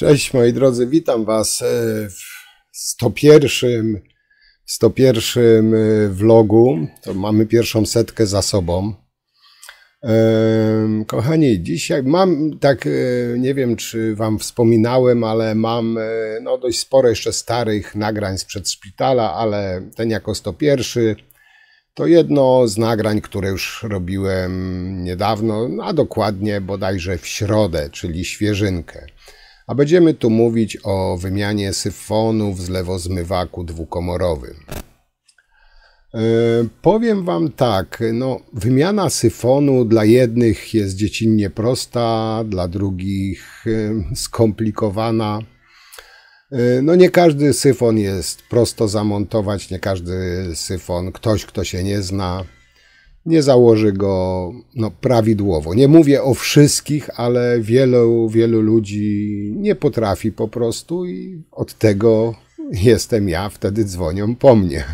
Cześć moi drodzy, witam Was w 101 vlogu. To mamy pierwszą setkę za sobą. Kochani, dzisiaj mam nie wiem czy Wam wspominałem, ale mam dość sporo jeszcze starych nagrań sprzed szpitala, ale ten jako 101 to jedno z nagrań, które już robiłem niedawno, a dokładnie bodajże w środę, czyli świeżynkę. A będziemy tu mówić o wymianie syfonu w zlewozmywaku dwukomorowym. Powiem Wam tak, wymiana syfonu dla jednych jest dziecinnie prosta, dla drugich skomplikowana. Nie każdy syfon jest prosto zamontować, nie każdy syfon, ktoś kto się nie zna, nie założy go prawidłowo. Nie mówię o wszystkich, ale wielu ludzi nie potrafi po prostu i od tego jestem ja, wtedy dzwonią po mnie.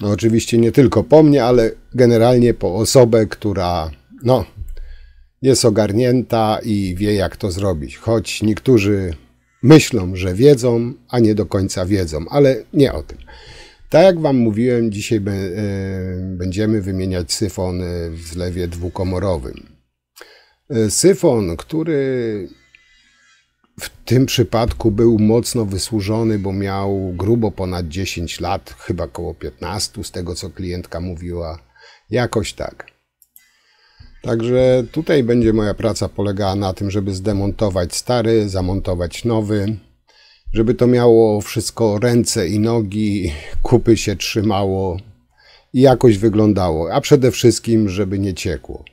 Oczywiście nie tylko po mnie, ale generalnie po osobę, która jest ogarnięta i wie jak to zrobić. Choć niektórzy myślą, że wiedzą, a nie do końca wiedzą, ale nie o tym. Tak jak Wam mówiłem, dzisiaj będziemy wymieniać syfon w zlewie dwukomorowym. Syfon, który w tym przypadku był mocno wysłużony, bo miał grubo ponad 10 lat, chyba około 15, z tego co klientka mówiła, jakoś tak. Także tutaj będzie moja praca polegała na tym, żeby zdemontować stary, zamontować nowy, żeby to miało wszystko ręce i nogi, kupy się trzymało i jakoś wyglądało, a przede wszystkim, żeby nie ciekło.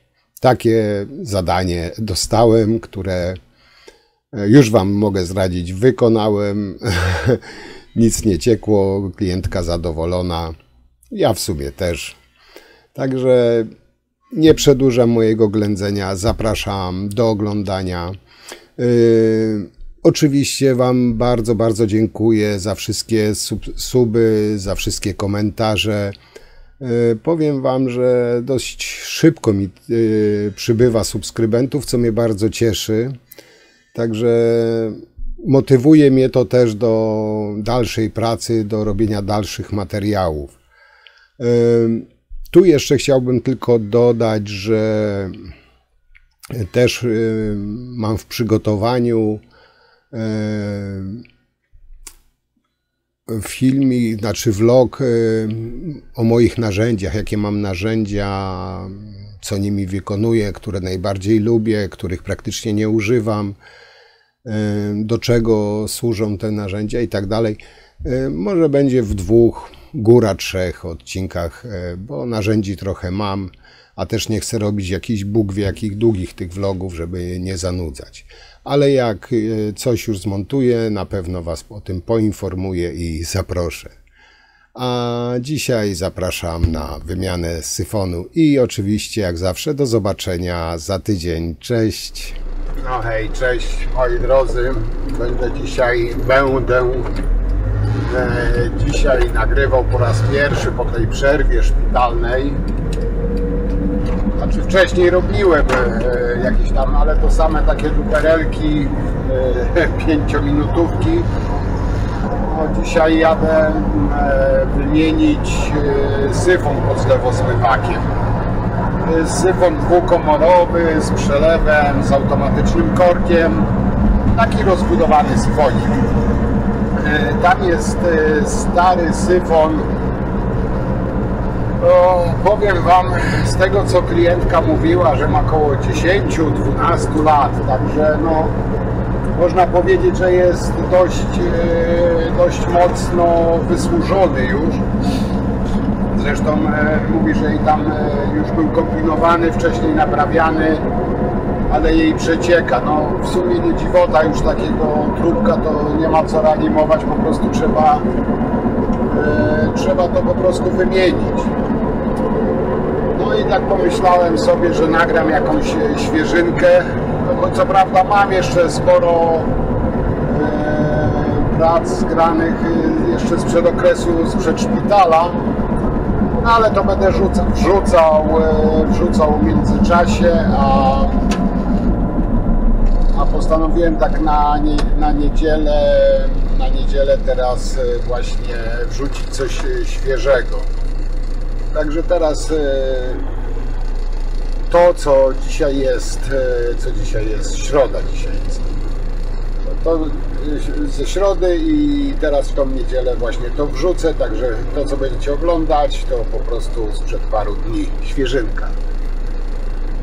Takie zadanie dostałem, które już Wam mogę zdradzić, wykonałem, nic nie ciekło, klientka zadowolona, ja w sumie też. Także nie przedłużam mojego ględzenia, zapraszam do oglądania. Oczywiście Wam bardzo dziękuję za wszystkie suby, za wszystkie komentarze. Powiem Wam, że dość szybko mi przybywa subskrybentów, co mnie bardzo cieszy. Także motywuje mnie to też do dalszej pracy, do robienia dalszych materiałów. Tu jeszcze chciałbym tylko dodać, że też mam w przygotowaniu filmik, vlog o moich narzędziach, jakie mam narzędzia, co nimi wykonuję, które najbardziej lubię, których praktycznie nie używam, do czego służą te narzędzia i tak dalej. Może będzie w 2, góra 3 odcinkach, bo narzędzi trochę mam, a też nie chcę robić jakichś Bóg wie jakich długich tych vlogów, żeby nie zanudzać. Ale jak coś już zmontuję, na pewno Was o tym poinformuję i zaproszę. A dzisiaj zapraszam na wymianę syfonu i oczywiście jak zawsze do zobaczenia za tydzień. Cześć! No hej, cześć moi drodzy. Będę dzisiaj nagrywał po raz pierwszy po tej przerwie szpitalnej. Znaczy wcześniej robiłem jakieś tam, ale to same takie duperelki, 5-minutówki. Dzisiaj jadę wymienić syfon pod zlewozmywakiem. Syfon dwukomorowy z przelewem, z automatycznym korkiem. Taki rozbudowany syfonik. Tam jest stary syfon. Powiem Wam, z tego co klientka mówiła, że ma około 10-12 lat, także można powiedzieć, że jest dość mocno wysłużony już. Zresztą mówi, że i tam już był kombinowany, wcześniej naprawiany, ale jej przecieka. W sumie nie dziwota, już takiego trupka to nie ma co reanimować, po prostu trzeba to po prostu wymienić. I tak pomyślałem sobie, że nagram jakąś świeżynkę, bo co prawda mam jeszcze sporo prac zgranych jeszcze sprzed okresu, sprzed szpitala, ale to będę wrzucał w międzyczasie, a postanowiłem tak na niedzielę teraz właśnie wrzucić coś świeżego. Także teraz to, co dzisiaj jest środa dzisiaj jest. To ze środy i teraz w tą niedzielę właśnie to wrzucę, także to, co będziecie oglądać, to po prostu sprzed paru dni świeżynka.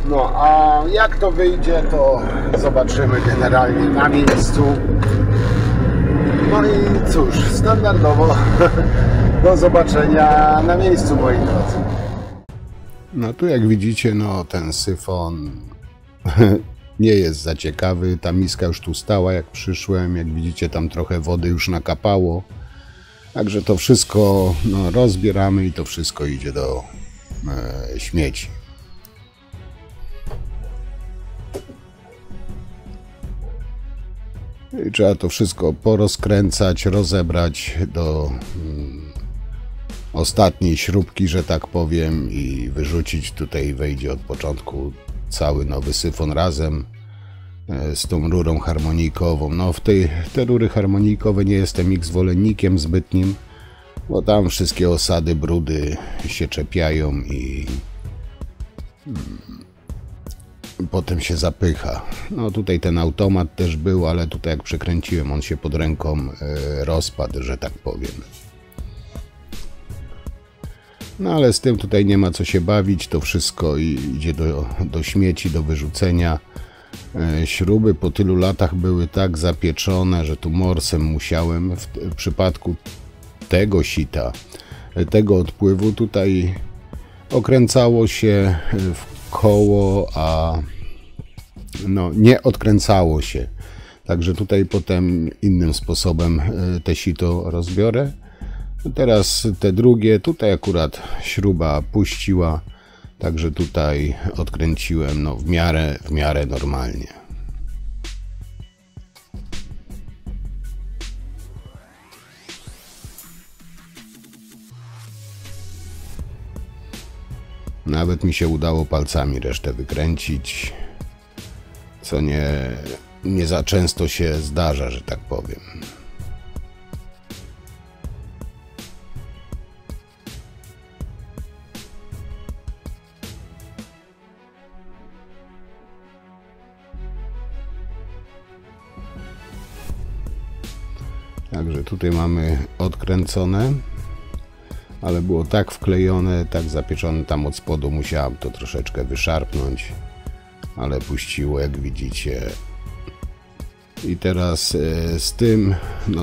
No a jak to wyjdzie, to zobaczymy generalnie na miejscu. No i cóż, standardowo do zobaczenia na miejscu, moi drodzy. No tu jak widzicie, no ten syfon nie jest za ciekawy. Ta miska już tu stała jak przyszłem. Jak widzicie, tam trochę wody już nakapało. Także to wszystko rozbieramy i to wszystko idzie do śmieci. I trzeba to wszystko porozkręcać, rozebrać do ostatniej śrubki, że tak powiem, i wyrzucić. Tutaj wejdzie od początku cały nowy syfon razem z tą rurą harmonikową. No te rury harmonikowe nie jestem ich zwolennikiem zbytnim, bo tam wszystkie osady, brudy się czepiają i potem się zapycha. No tutaj ten automat też był, ale tutaj jak przekręciłem, on się pod ręką rozpadł, że tak powiem. No ale z tym tutaj nie ma co się bawić, to wszystko idzie do śmieci, do wyrzucenia. Śruby po tylu latach były tak zapieczone, że tu morsem musiałem. W przypadku tego sita, tego odpływu, tutaj okręcało się w koło, a nie odkręcało się. Także tutaj potem innym sposobem te sito rozbiorę. Teraz te drugie, tutaj akurat śruba puściła, także tutaj odkręciłem w miarę normalnie. Nawet mi się udało palcami resztę wykręcić, co nie za często się zdarza, że tak powiem. Także tutaj mamy odkręcone, ale było tak wklejone, tak zapieczone tam od spodu, musiałem to troszeczkę wyszarpnąć, ale puściło, jak widzicie. I teraz z tym,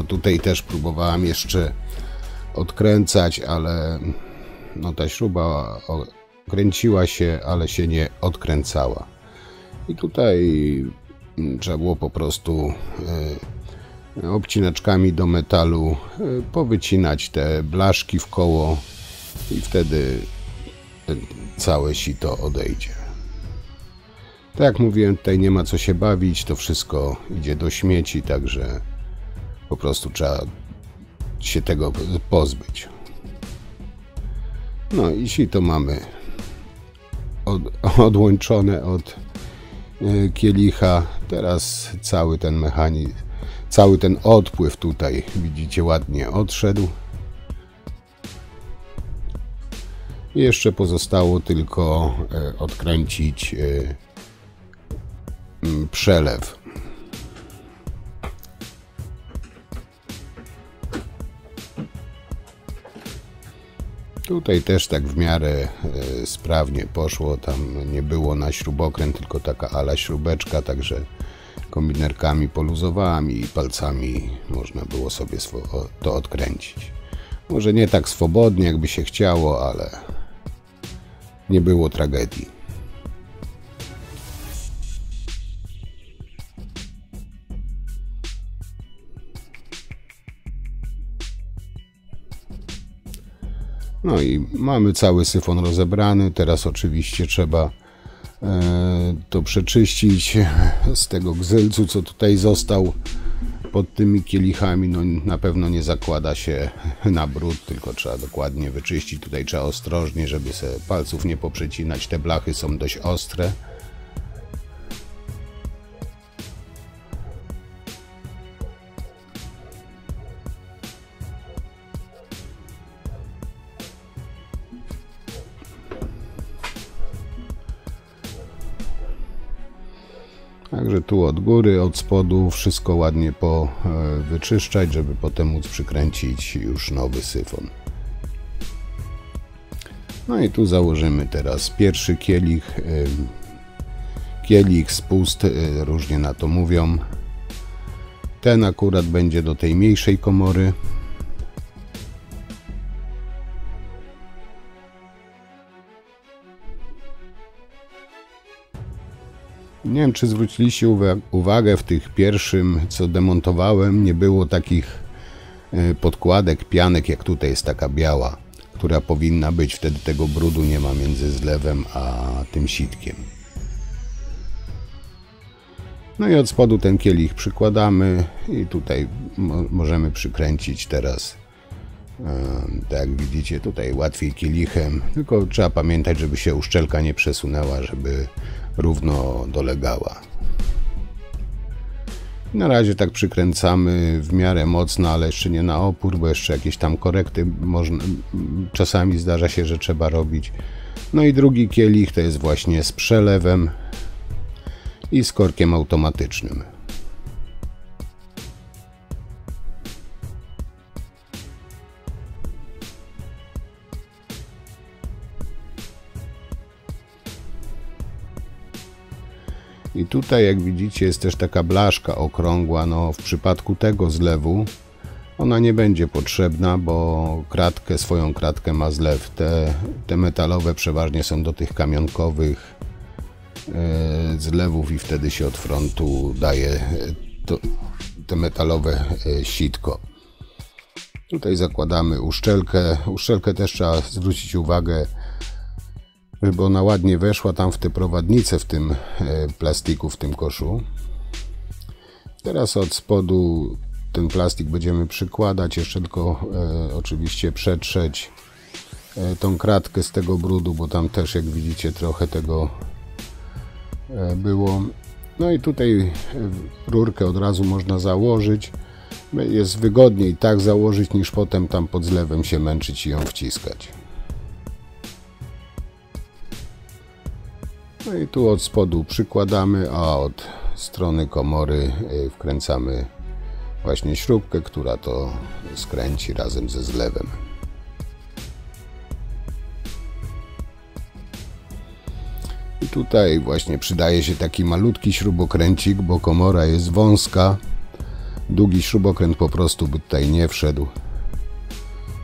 tutaj też próbowałem jeszcze odkręcać, ale ta śruba kręciła się, ale się nie odkręcała. I tutaj trzeba było po prostu obcinaczkami do metalu powycinać te blaszki w koło i wtedy całe sito odejdzie. Tak jak mówiłem, tutaj nie ma co się bawić, to wszystko idzie do śmieci, także po prostu trzeba się tego pozbyć. No i sito mamy odłączone od kielicha. Teraz cały ten mechanizm, cały ten odpływ tutaj, widzicie, ładnie odszedł. I jeszcze pozostało tylko odkręcić przelew. Tutaj też tak w miarę sprawnie poszło, tam nie było na śrubokręt, tylko taka ala śrubeczka, także kombinerkami poluzowałem i palcami można było sobie to odkręcić. Może nie tak swobodnie, jakby się chciało, ale nie było tragedii. No i mamy cały syfon rozebrany. Teraz oczywiście trzeba to przeczyścić z tego gzylcu, co tutaj został pod tymi kielichami. No na pewno nie zakłada się na brud, tylko trzeba dokładnie wyczyścić. Tutaj trzeba ostrożnie, żeby sobie palców nie poprzecinać. Te blachy są dość ostre. Także tu od góry, od spodu wszystko ładnie wyczyszczać, żeby potem móc przykręcić już nowy syfon. No i tu założymy teraz pierwszy kielich, spust, różnie na to mówią. Ten akurat będzie do tej mniejszej komory. Nie wiem, czy zwróciliście uwagę, w tych pierwszym, co demontowałem, nie było takich podkładek, pianek, jak tutaj jest taka biała, która powinna być, wtedy tego brudu nie ma między zlewem a tym sitkiem. No i od spodu ten kielich przykładamy i tutaj możemy przykręcić teraz, tak jak widzicie, tutaj łatwiej kielichem, tylko trzeba pamiętać, żeby się uszczelka nie przesunęła, żeby równo dolegała. Na razie tak przykręcamy w miarę mocno, ale jeszcze nie na opór, bo jeszcze jakieś tam korekty czasami zdarza się, że trzeba robić. No i drugi kielich to jest właśnie z przelewem i z korkiem automatycznym. I tutaj, jak widzicie, jest też taka blaszka okrągła. No, w przypadku tego zlewu ona nie będzie potrzebna, bo swoją kratkę ma zlew. Te metalowe przeważnie są do tych kamionkowych zlewów i wtedy się od frontu daje te metalowe sitko. Tutaj zakładamy uszczelkę. Uszczelkę też trzeba zwrócić uwagę, żeby ona ładnie weszła tam w te prowadnice, w tym plastiku, w tym koszu. Teraz od spodu ten plastik będziemy przykładać, jeszcze tylko oczywiście przetrzeć tą kratkę z tego brudu, bo tam też, jak widzicie, trochę tego było. No i tutaj rurkę od razu można założyć. Jest wygodniej tak założyć, niż potem tam pod zlewem się męczyć i ją wciskać. No i tu od spodu przykładamy, a od strony komory wkręcamy właśnie śrubkę, która to skręci razem ze zlewem. I tutaj właśnie przydaje się taki malutki śrubokręcik, bo komora jest wąska. Długi śrubokręt po prostu by tutaj nie wszedł.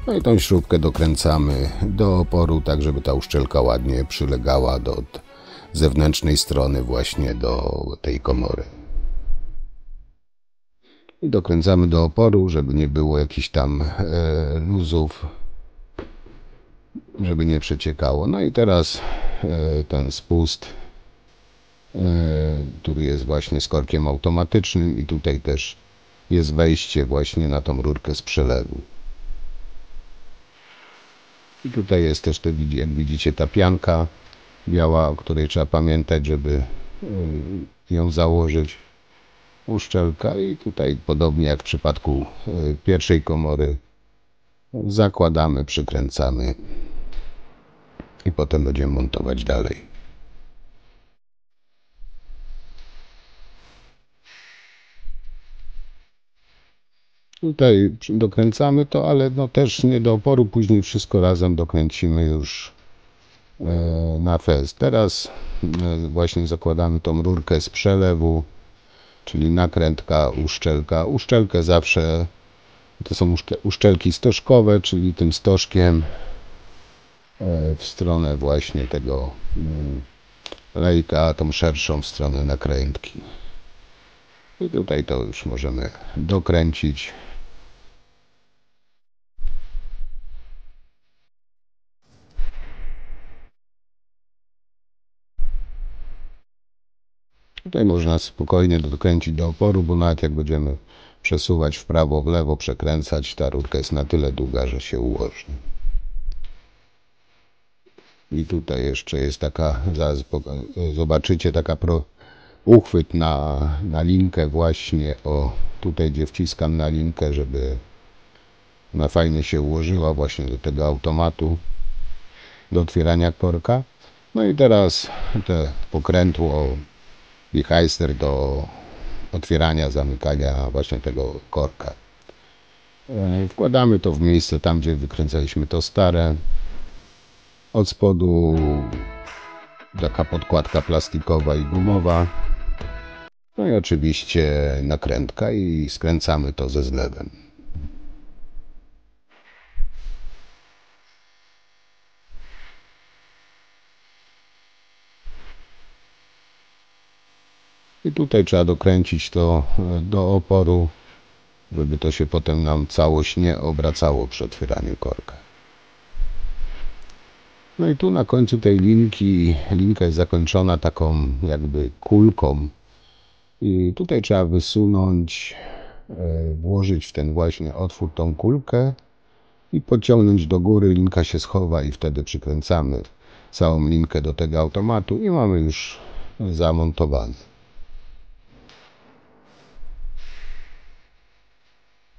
No i tą śrubkę dokręcamy do oporu, tak żeby ta uszczelka ładnie przylegała do zewnętrznej strony właśnie do tej komory. I dokręcamy do oporu, żeby nie było jakichś tam luzów, żeby nie przeciekało. No i teraz ten spust, który jest właśnie z korkiem automatycznym, i tutaj też jest wejście właśnie na tą rurkę z przelewu. I tutaj jest też, jak widzicie, ta pianka biała, o której trzeba pamiętać, żeby ją założyć. Uszczelka i tutaj podobnie jak w przypadku pierwszej komory zakładamy, przykręcamy i potem będziemy montować dalej. Tutaj dokręcamy to, ale no też nie do oporu, później wszystko razem dokręcimy już na fez. Teraz właśnie zakładamy tą rurkę z przelewu, czyli nakrętka, uszczelka. Uszczelkę zawsze, to są uszczelki stożkowe, czyli tym stożkiem w stronę właśnie tego lejka, a tą szerszą w stronę nakrętki. I tutaj to już możemy dokręcić. Tutaj można spokojnie dokręcić do oporu, bo nawet jak będziemy przesuwać w prawo, w lewo, przekręcać, ta rurka jest na tyle długa, że się ułoży. I tutaj jeszcze jest taka, zaraz zobaczycie, taka uchwyt na linkę właśnie, tutaj gdzie wciskam na linkę, żeby ona fajnie się ułożyła właśnie do tego automatu, do otwierania korka. No i teraz te pokrętło wichajster do otwierania, zamykania właśnie tego korka. Wkładamy to w miejsce tam, gdzie wykręcaliśmy to stare. Od spodu taka podkładka plastikowa i gumowa. No i oczywiście nakrętka i skręcamy to ze zlewem. I tutaj trzeba dokręcić to do oporu, żeby to się potem nam całość nie obracało przy otwieraniu korka. No i tu na końcu tej linki, linka jest zakończona taką jakby kulką. I tutaj trzeba wysunąć, włożyć w ten właśnie otwór tą kulkę i pociągnąć do góry, linka się schowa i wtedy przykręcamy całą linkę do tego automatu i mamy już zamontowany.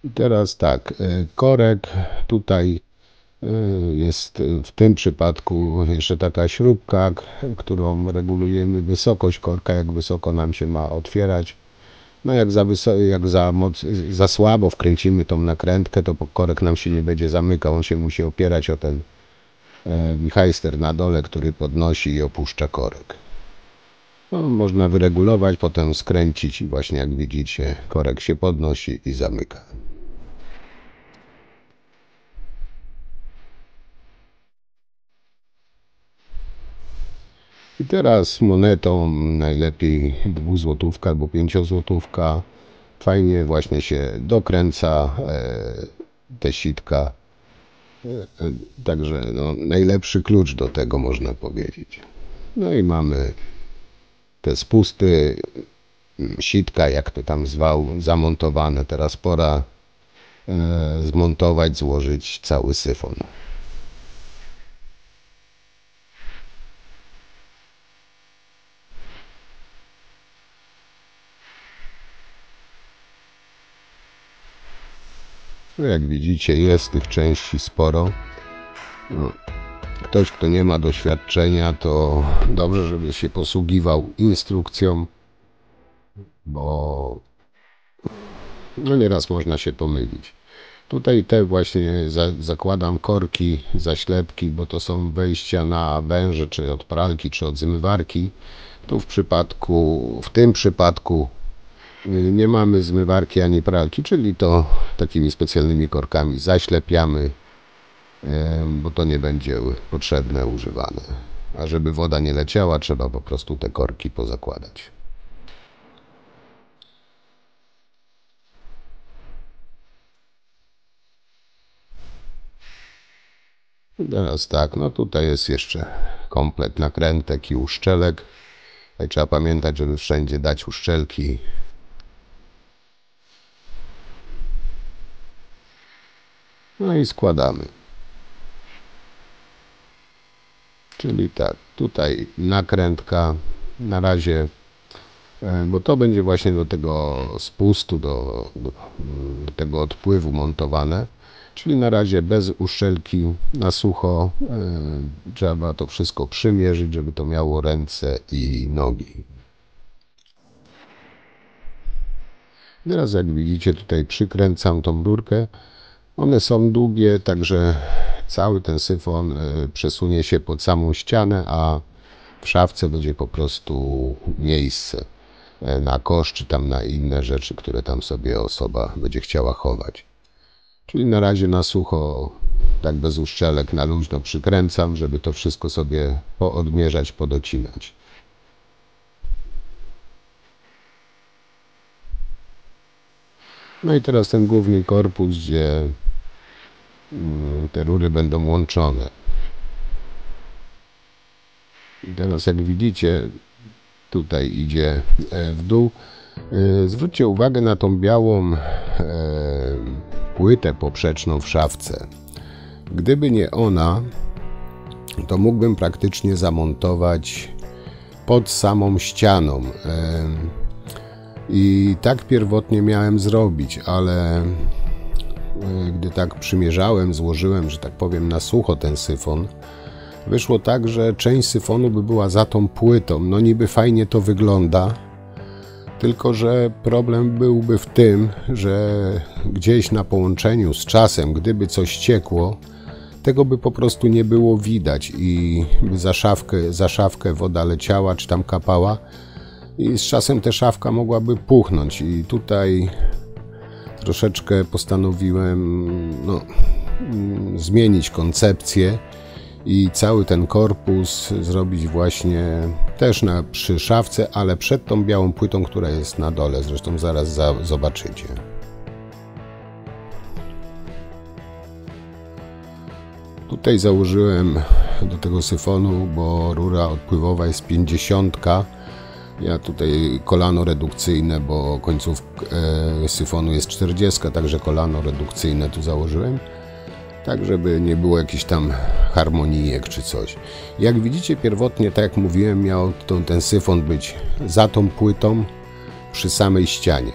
I teraz tak, korek tutaj jest w tym przypadku jeszcze taka śrubka, którą regulujemy wysokość korka, jak wysoko nam się ma otwierać. No jak za słabo wkręcimy tą nakrętkę, to korek nam się nie będzie zamykał, on się musi opierać o ten wichajster na dole, który podnosi i opuszcza korek. No, można wyregulować, potem skręcić i właśnie jak widzicie, korek się podnosi i zamyka. I teraz monetą, najlepiej 2-złotówka albo 5-złotówka, fajnie właśnie się dokręca te sitka. Także no, najlepszy klucz do tego, można powiedzieć. No i mamy te spusty, sitka, jak to tam zwał, zamontowane. Teraz pora zmontować, złożyć cały syfon. No jak widzicie, jest tych części sporo. No, ktoś, kto nie ma doświadczenia, to dobrze, żeby się posługiwał instrukcją, bo no nieraz można się pomylić. Tutaj te właśnie zakładam korki, zaślepki, bo to są wejścia na węże, czy od pralki, czy od zmywarki. Tu w tym przypadku nie mamy zmywarki ani pralki, czyli to takimi specjalnymi korkami zaślepiamy, bo to nie będzie potrzebne, używane. A żeby woda nie leciała, trzeba po prostu te korki pozakładać. Teraz tak, no tutaj jest jeszcze komplet nakrętek i uszczelek. Tutaj trzeba pamiętać, żeby wszędzie dać uszczelki. No i składamy. Czyli tak, tutaj nakrętka na razie, bo to będzie właśnie do tego spustu, do tego odpływu montowane. Czyli na razie bez uszczelki, na sucho, trzeba to wszystko przymierzyć, żeby to miało ręce i nogi. Teraz jak widzicie, tutaj przykręcam tą rurkę. One są długie, także cały ten syfon przesunie się pod samą ścianę, a w szafce będzie po prostu miejsce na kosz, czy tam na inne rzeczy, które tam sobie osoba będzie chciała chować. Czyli na razie na sucho, tak bez uszczelek, na luźno przykręcam, żeby to wszystko sobie poodmierzać, podocinać. No i teraz ten główny korpus, gdzie te rury będą łączone. I teraz jak widzicie, tutaj idzie w dół. Zwróćcie uwagę na tą białą płytę poprzeczną w szafce. Gdyby nie ona, to mógłbym praktycznie zamontować pod samą ścianą. I tak pierwotnie miałem zrobić, ale gdy tak przymierzałem, złożyłem, że tak powiem, na sucho ten syfon, wyszło tak, że część syfonu by była za tą płytą. No niby fajnie to wygląda, Tylko że problem byłby w tym, że gdzieś na połączeniu z czasem, gdyby coś ciekło, tego by po prostu nie było widać i by za szafkę woda leciała czy tam kapała i z czasem ta szafka mogłaby puchnąć. I tutaj troszeczkę postanowiłem zmienić koncepcję i cały ten korpus zrobić właśnie też przy szafce, ale przed tą białą płytą, która jest na dole. Zresztą zaraz zobaczycie. Tutaj założyłem do tego syfonu, bo rura odpływowa jest 50. Ja tutaj kolano redukcyjne, bo końcówka syfonu jest 40, także kolano redukcyjne tu założyłem. Tak, żeby nie było jakichś tam harmonijek czy coś. Jak widzicie, pierwotnie, tak jak mówiłem, miał ten syfon być za tą płytą przy samej ścianie.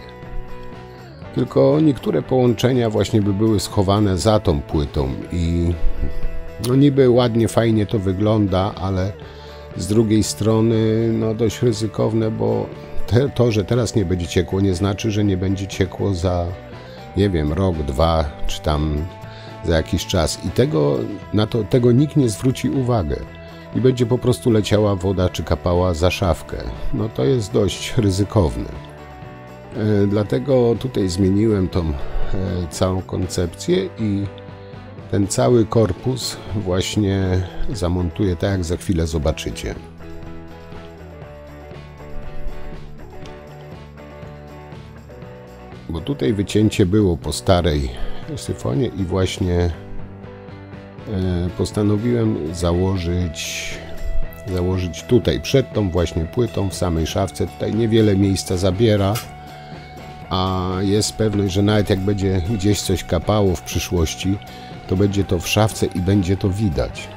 Tylko niektóre połączenia właśnie by były schowane za tą płytą i no niby ładnie, fajnie to wygląda, ale z drugiej strony no dość ryzykowne, bo to, że teraz nie będzie ciekło, nie znaczy, że nie będzie ciekło za, nie wiem, rok, dwa, czy tam za jakiś czas. I tego nikt nie zwróci uwagę. I będzie po prostu leciała woda, czy kapała za szafkę. No to jest dość ryzykowne. Dlatego tutaj zmieniłem tą całą koncepcję i ten cały korpus właśnie zamontuję tak, jak za chwilę zobaczycie. Bo tutaj wycięcie było po starej syfonie i właśnie postanowiłem założyć tutaj przed tą właśnie płytą w samej szafce. Tutaj niewiele miejsca zabiera, a jest pewność, że nawet jak będzie gdzieś coś kapało w przyszłości, to będzie to w szafce i będzie to widać.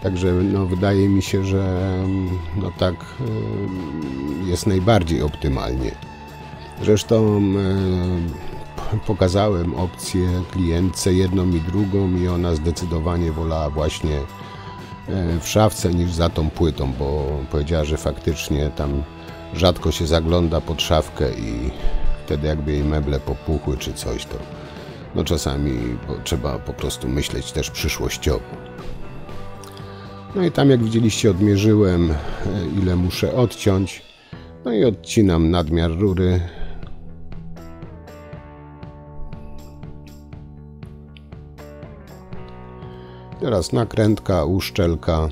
Także no, wydaje mi się, że no tak jest najbardziej optymalnie. Zresztą pokazałem opcję klientce jedną i drugą i ona zdecydowanie wolała właśnie w szafce niż za tą płytą, bo powiedziała, że faktycznie tam rzadko się zagląda pod szafkę i wtedy jakby jej meble popuchły czy coś, to no czasami trzeba po prostu myśleć też przyszłościowo. No i tam, jak widzieliście, odmierzyłem, ile muszę odciąć. No i odcinam nadmiar rury. Teraz nakrętka, uszczelka.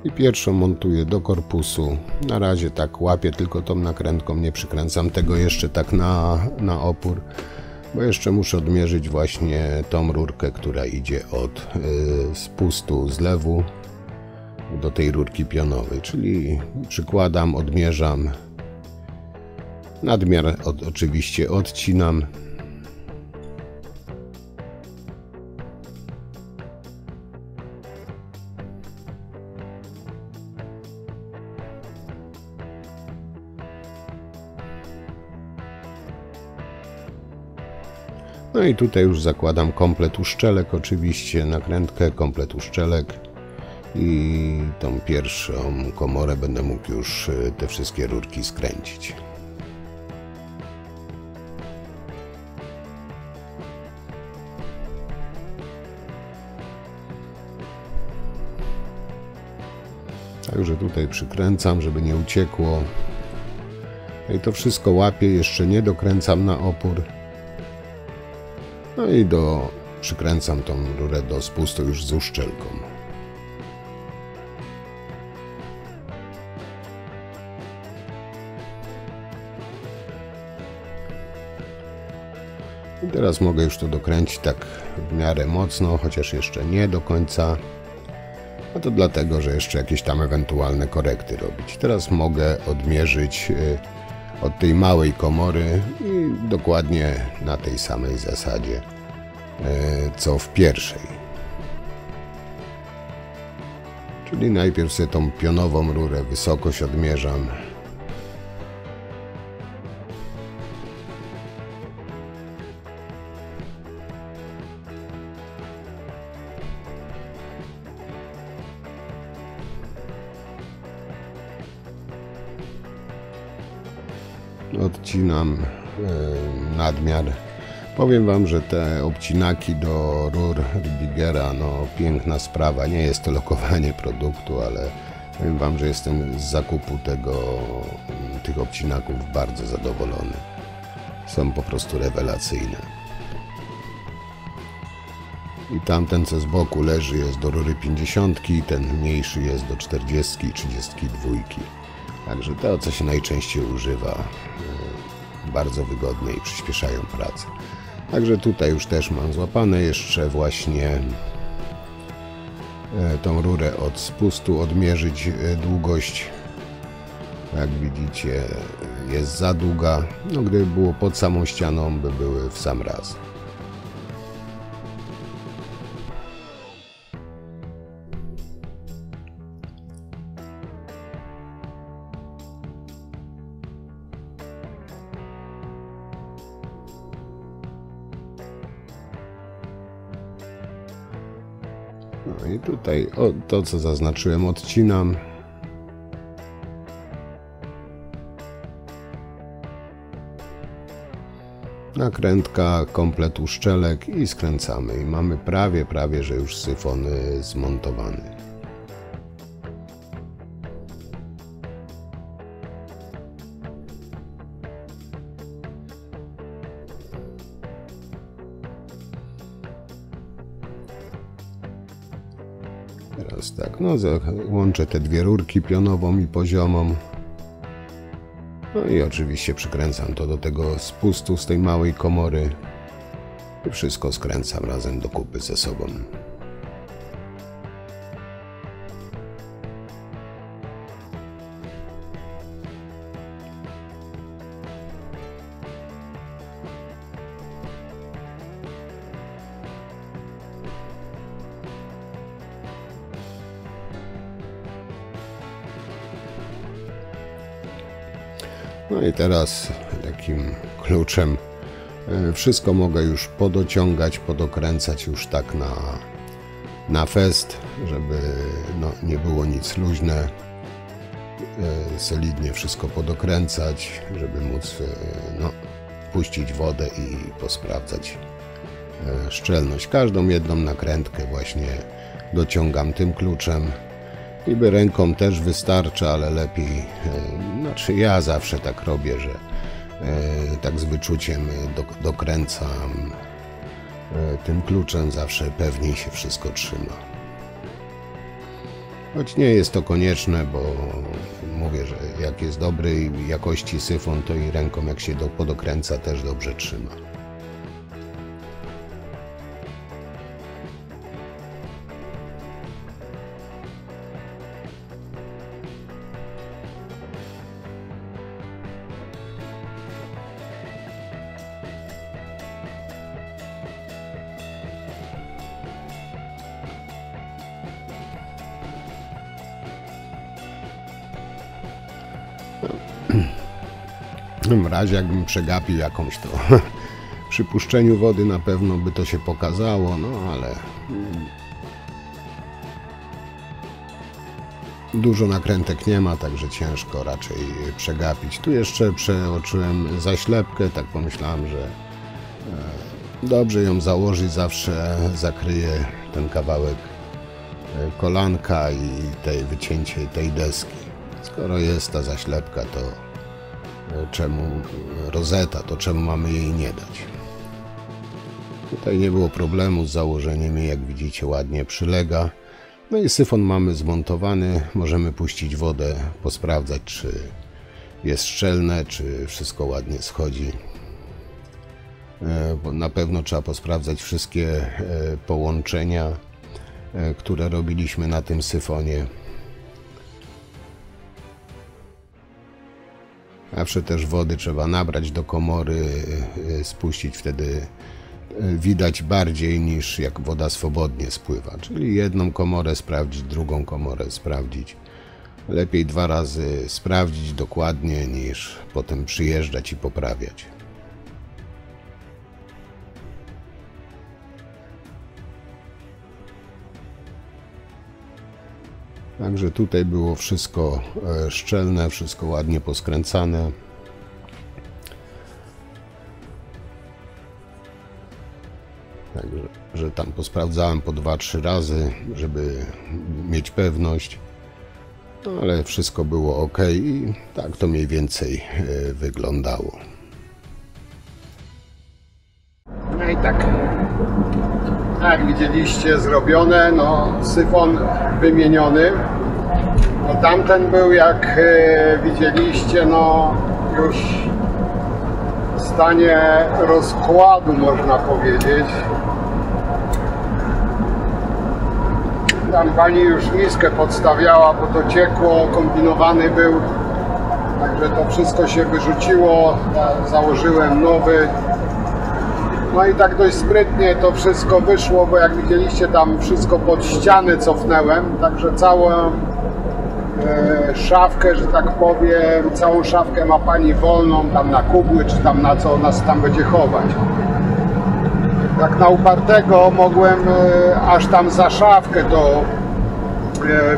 I pierwszą montuję do korpusu. Na razie tak łapię tylko tą nakrętką, nie przykręcam tego jeszcze tak na opór, bo jeszcze muszę odmierzyć właśnie tą rurkę, która idzie od spustu zlewu do tej rurki pionowej, czyli przykładam, odmierzam, nadmiar oczywiście odcinam. No i tutaj już zakładam komplet uszczelek, oczywiście nakrętkę, komplet uszczelek i tą pierwszą komorę będę mógł już te wszystkie rurki skręcić. Także tutaj przykręcam, żeby nie uciekło. No i to wszystko łapię, jeszcze nie dokręcam na opór. No i przykręcam tą rurę do spustu już z uszczelką. I teraz mogę już to dokręcić tak w miarę mocno, chociaż jeszcze nie do końca. A to dlatego, że jeszcze jakieś tam ewentualne korekty robić. Teraz mogę odmierzyć od tej małej komory i dokładnie na tej samej zasadzie co w pierwszej. Czyli najpierw sobie tą pionową rurę, wysokość odmierzam. odcinam nadmiar. Powiem Wam, że te obcinaki do rur Ribigera, no piękna sprawa. Nie jest to lokowanie produktu, ale powiem Wam, że jestem z zakupu tych obcinaków bardzo zadowolony. Są po prostu rewelacyjne. I tamten, co z boku leży, jest do rury 50, ten mniejszy jest do 40 i 32. Także to, co się najczęściej używa, bardzo wygodne i przyspieszają pracę. Także tutaj już też mam złapane jeszcze właśnie tą rurę od spustu, odmierzyć długość. Jak widzicie, jest za długa. No, gdyby było pod samą ścianą, by były w sam raz. No i tutaj to, co zaznaczyłem, odcinam. Nakrętka, komplet uszczelek i skręcamy. I mamy prawie, że już syfon zmontowany. Teraz tak, no łączę te dwie rurki, pionową i poziomą. No i oczywiście przykręcam to do tego spustu z tej małej komory i wszystko skręcam razem do kupy ze sobą. No i teraz takim kluczem wszystko mogę już podociągać, podokręcać już tak na fest, żeby no, nie było nic luźne. Solidnie wszystko podokręcać, żeby móc no, puścić wodę i posprawdzać szczelność. Każdą jedną nakrętkę właśnie dociągam tym kluczem. Niby ręką też wystarcza, ale lepiej, znaczy ja zawsze tak robię, że tak z wyczuciem dokręcam tym kluczem, zawsze pewniej się wszystko trzyma. Choć nie jest to konieczne, bo mówię, że jak jest dobrej jakości syfon, to i ręką jak się podokręca też dobrze trzyma. W razie jakbym przegapił jakąś, to przy puszczeniu wody na pewno by to się pokazało, no ale dużo nakrętek nie ma, także ciężko raczej przegapić. Tu jeszcze przeoczyłem zaślepkę, tak pomyślałem, że dobrze ją założyć, zawsze zakryje ten kawałek kolanka i wycięcie tej deski. Skoro jest ta zaślepka, to czemu rozeta, to czemu mamy jej nie dać? Tutaj nie było problemu z założeniem jej, jak widzicie ładnie przylega. No i syfon mamy zmontowany, możemy puścić wodę, posprawdzać, czy jest szczelne, czy wszystko ładnie schodzi. Bo na pewno trzeba posprawdzać wszystkie połączenia, które robiliśmy na tym syfonie. Zawsze też wody trzeba nabrać do komory, spuścić, wtedy widać bardziej niż jak woda swobodnie spływa. Czyli jedną komorę sprawdzić, drugą komorę sprawdzić. Lepiej 2 razy sprawdzić dokładnie niż potem przyjeżdżać i poprawiać. Także tutaj było wszystko szczelne, wszystko ładnie poskręcane. Także, że tam posprawdzałem po 2-3 razy, żeby mieć pewność. No, ale wszystko było ok i tak to mniej więcej wyglądało. No i tak, jak widzieliście, zrobione, no syfon wymieniony. No tamten był, jak widzieliście, no już w stanie rozkładu, można powiedzieć. Tam pani już miskę podstawiała, bo to ciekło, kombinowany był, także to wszystko się wyrzuciło, założyłem nowy. No i tak dość sprytnie to wszystko wyszło, bo jak widzieliście, tam wszystko pod ściany cofnęłem, także całą szafkę, że tak powiem, całą szafkę ma pani wolną tam na kubły, czy tam na co nas tam będzie chować. Tak na upartego mogłem aż tam za szafkę to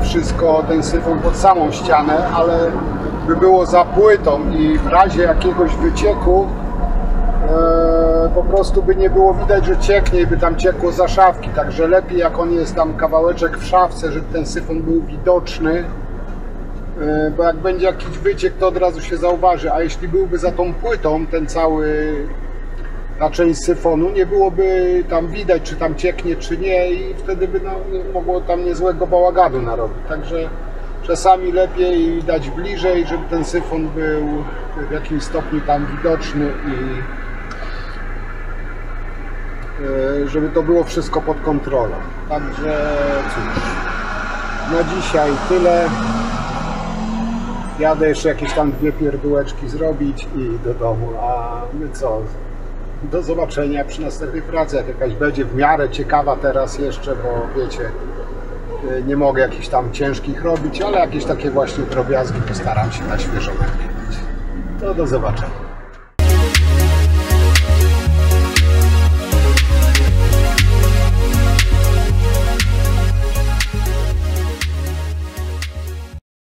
wszystko, ten syfon pod samą ścianę, ale by było za płytą i w razie jakiegoś wycieku po prostu by nie było widać, że cieknie i by tam ciekło za szafki, także lepiej jak on jest tam kawałeczek w szafce, żeby ten syfon był widoczny, bo jak będzie jakiś wyciek, to od razu się zauważy, a jeśli byłby za tą płytą ten cały, ta część syfonu, nie byłoby tam widać, czy tam cieknie, czy nie i wtedy by mogło tam niezłego bałaganu narobić, także czasami lepiej dać bliżej, żeby ten syfon był w jakimś stopniu tam widoczny i żeby to było wszystko pod kontrolą. Także cóż, na dzisiaj tyle. Jadę jeszcze jakieś tam 2 pierdółeczki zrobić i do domu, a my co? Do zobaczenia przy następnej pracy, jak jakaś będzie w miarę ciekawa teraz jeszcze, bo wiecie, nie mogę jakichś tam ciężkich robić, ale jakieś takie właśnie drobiazgi postaram się na świeżo nagrywać. To do zobaczenia.